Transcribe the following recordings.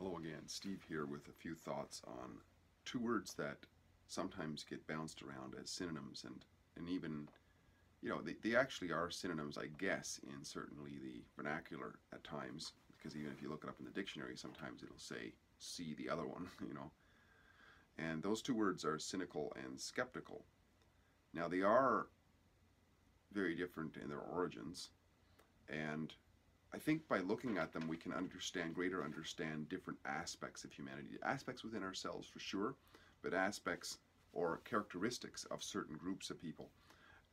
Hello again, Steve here with a few thoughts on two words that sometimes get bounced around as synonyms and even, they actually are synonyms, I guess, in certainly the vernacular at times, because even if you look it up in the dictionary, sometimes it'll say, see the other one, And those two words are cynical and skeptical. Now, they are very different in their origins, and I think by looking at them we can greater understand different aspects of humanity, aspects within ourselves for sure, but aspects or characteristics of certain groups of people.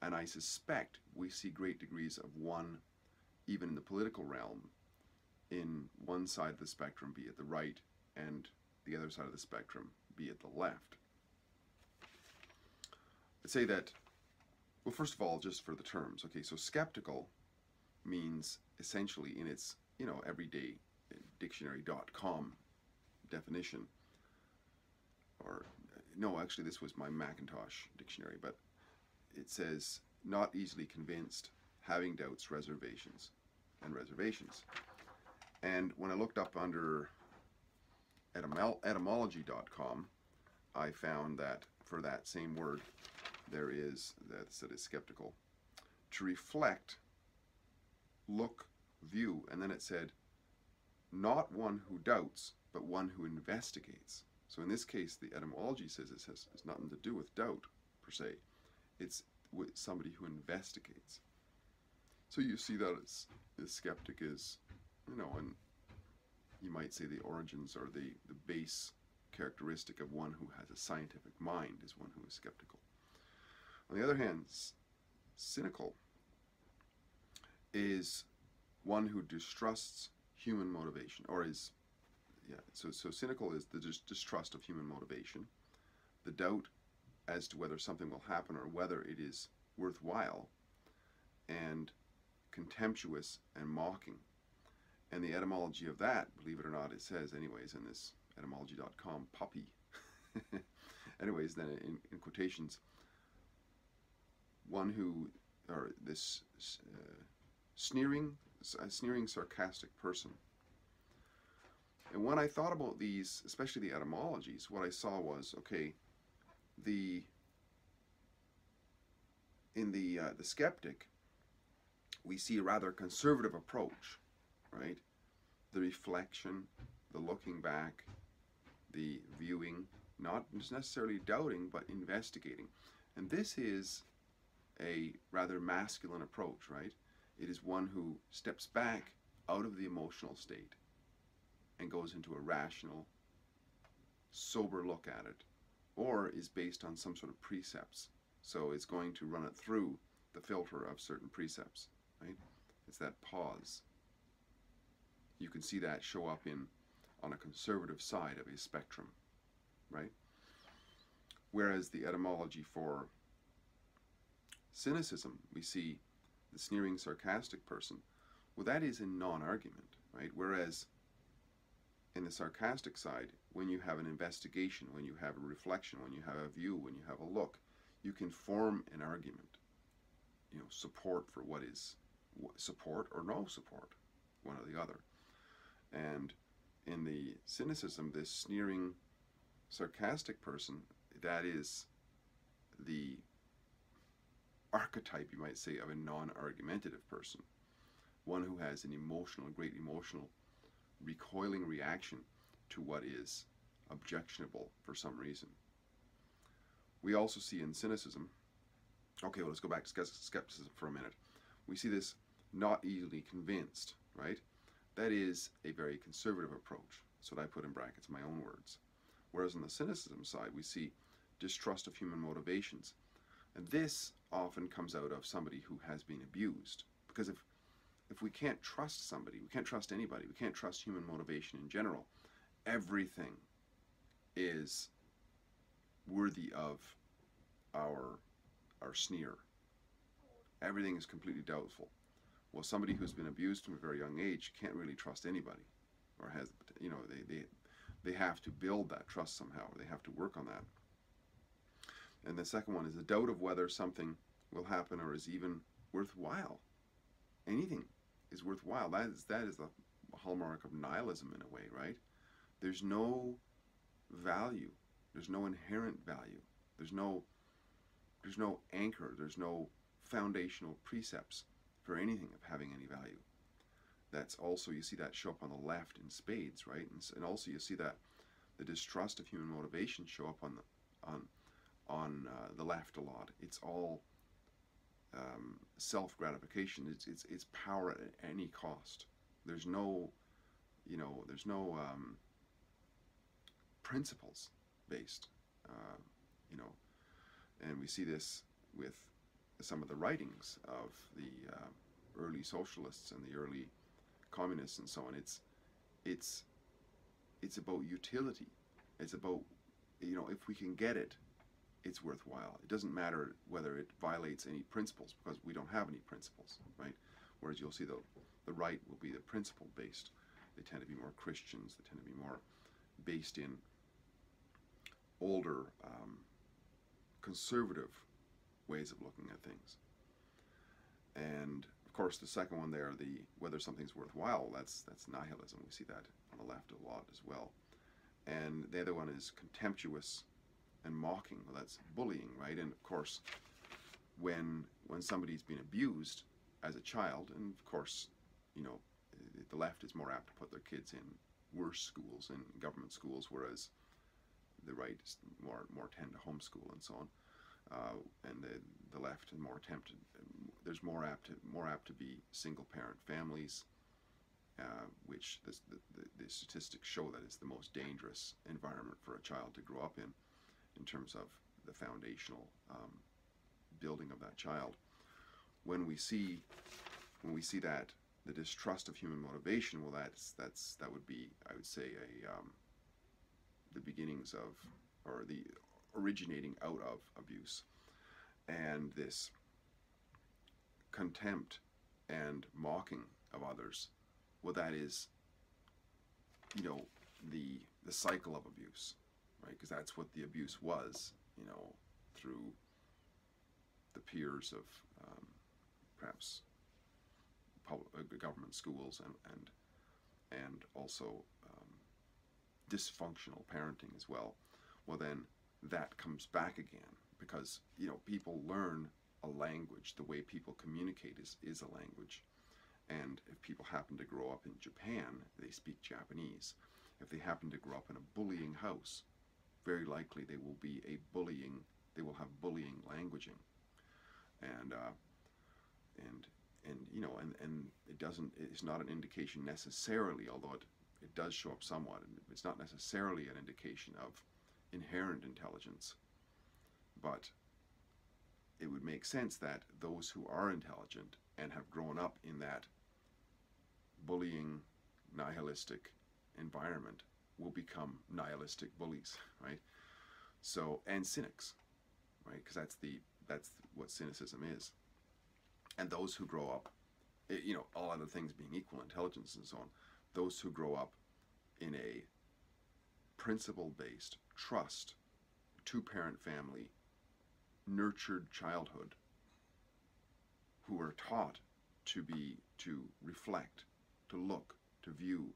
And I suspect we see great degrees of one, even in the political realm, in one side of the spectrum, be it the right, and the other side of the spectrum, be it the left. I'd say that, well, first of all, just for the terms, okay, so skeptical means essentially in its, everyday dictionary.com definition, or no, actually this was my Macintosh dictionary, but it says not easily convinced, having doubts, reservations. And when I looked up under etymology.com, I found that for that same word, there is, that is skeptical, to reflect, look, view, and then it said, not one who doubts, but one who investigates. So in this case, the etymology says it has nothing to do with doubt, per se. It's with somebody who investigates. So you see that the skeptic is, and you might say the origins or the base characteristic of one who has a scientific mind is one who is skeptical. On the other hand, cynical is one who distrusts human motivation, or is, so cynical is the distrust of human motivation, the doubt as to whether something will happen or whether it is worthwhile, and contemptuous and mocking. And the etymology of that, believe it or not, it says anyways in this etymology.com, puppy. Anyways, then in quotations, one who, or this sneering, sarcastic person. And when I thought about these, especially the etymologies, what I saw was, okay, in the skeptic, we see a rather conservative approach, right? The reflection, the looking back, the viewing, not necessarily doubting, but investigating. And this is a rather masculine approach, right? It is one who steps back out of the emotional state and goes into a rational, sober look at it, or is based on some sort of precepts. So it's going to run it through the filter of certain precepts, right? It's that pause. You can see that show up on a conservative side of a spectrum, right? Whereas the etymology for cynicism, we see the sneering, sarcastic person, well, that is in non-argument, right? Whereas in the sarcastic side, when you have an investigation, when you have a reflection, when you have a view, when you have a look, you can form an argument, support for what is support or no support, one or the other. And in the cynicism, this sneering, sarcastic person, that is the archetype, you might say, of a non-argumentative person, one who has an great emotional recoiling reaction to what is objectionable for some reason. We also see in cynicism, okay, well, let's go back to skepticism for a minute. We see this not easily convinced, right? That is a very conservative approach. That's what I put in brackets, my own words. Whereas on the cynicism side, we see distrust of human motivations. And this often comes out of somebody who has been abused. Because if we can't trust somebody, we can't trust anybody, we can't trust human motivation in general, everything is worthy of our sneer. Everything is completely doubtful. Well, somebody who's been abused from a very young age can't really trust anybody, or has, they have to build that trust somehow, or they have to work on that. And the second one is the doubt of whether something will happen or is even worthwhile. Anything is worthwhile. That is the hallmark of nihilism in a way, right? there's no value. There's no inherent value. There's no anchor. There's no foundational precepts for anything of having any value. That's also, you see that show up on the left in spades, right? And also you see that the distrust of human motivation show up on the left a lot. It's all self-gratification. It's power at any cost. There's no, there's no principles based, and we see this with some of the writings of the early socialists and the early communists and so on. It's about utility. It's about, if we can get it, it's worthwhile. It doesn't matter whether it violates any principles, because we don't have any principles, right? Whereas you'll see the right will be the principle based. They tend to be more Christians. They tend to be more based in older conservative ways of looking at things. And of course the second one there, the whether something's worthwhile, that's nihilism. We see that on the left a lot as well. And the other one is contemptuous and mocking. Well, that's bullying, right? And of course when somebody's been abused as a child, and of course the left is more apt to put their kids in worse schools, in government schools, whereas the right is more tend to homeschool and so on, and the left is more tempted. There's more apt to be single parent families, which the statistics show that is the most dangerous environment for a child to grow up in terms of the foundational building of that child. When we see that the distrust of human motivation, well, that would be, I would say, the beginnings of, or the originating out of abuse. And this contempt and mocking of others, well, that is, the cycle of abuse, right? Because that's what the abuse was, through the peers of perhaps government schools and also dysfunctional parenting as well. Well, then that comes back again, because people learn a language. The way people communicate is a language. And if people happen to grow up in Japan, they speak Japanese. If they happen to grow up in a bullying house, very likely they will have bullying languaging. And it's not an indication necessarily, although it does show up somewhat, and it's not necessarily an indication of inherent intelligence, but it would make sense that those who are intelligent and have grown up in that bullying, nihilistic environment will become nihilistic bullies, right? So, and cynics, right? Because that's what cynicism is. And those who grow up, all other things being equal, intelligence and so on, those who grow up in a principle-based trust, two-parent family, nurtured childhood, who are taught to reflect, to look, to view,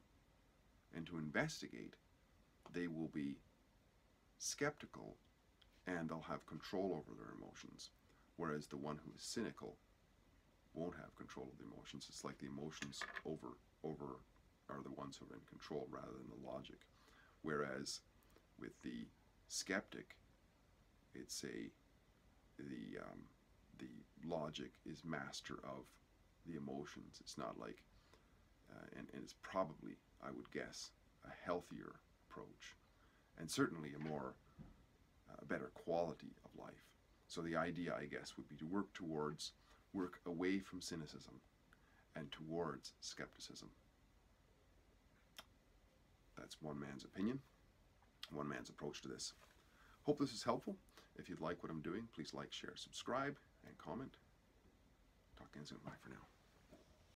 and to investigate, they will be skeptical and they'll have control over their emotions. Whereas the one who is cynical won't have control of the emotions. It's like the emotions are the ones who are in control rather than the logic. Whereas with the skeptic, it's the logic is master of the emotions. It's not like, and it's probably, I would guess, a healthier approach, and certainly a better quality of life. So the idea, I guess, would be to work away from cynicism and towards skepticism. That's one man's opinion, one man's approach to this. Hope this is helpful. If you'd like what I'm doing, please like, share, subscribe, and comment. Talk again soon. Bye for now.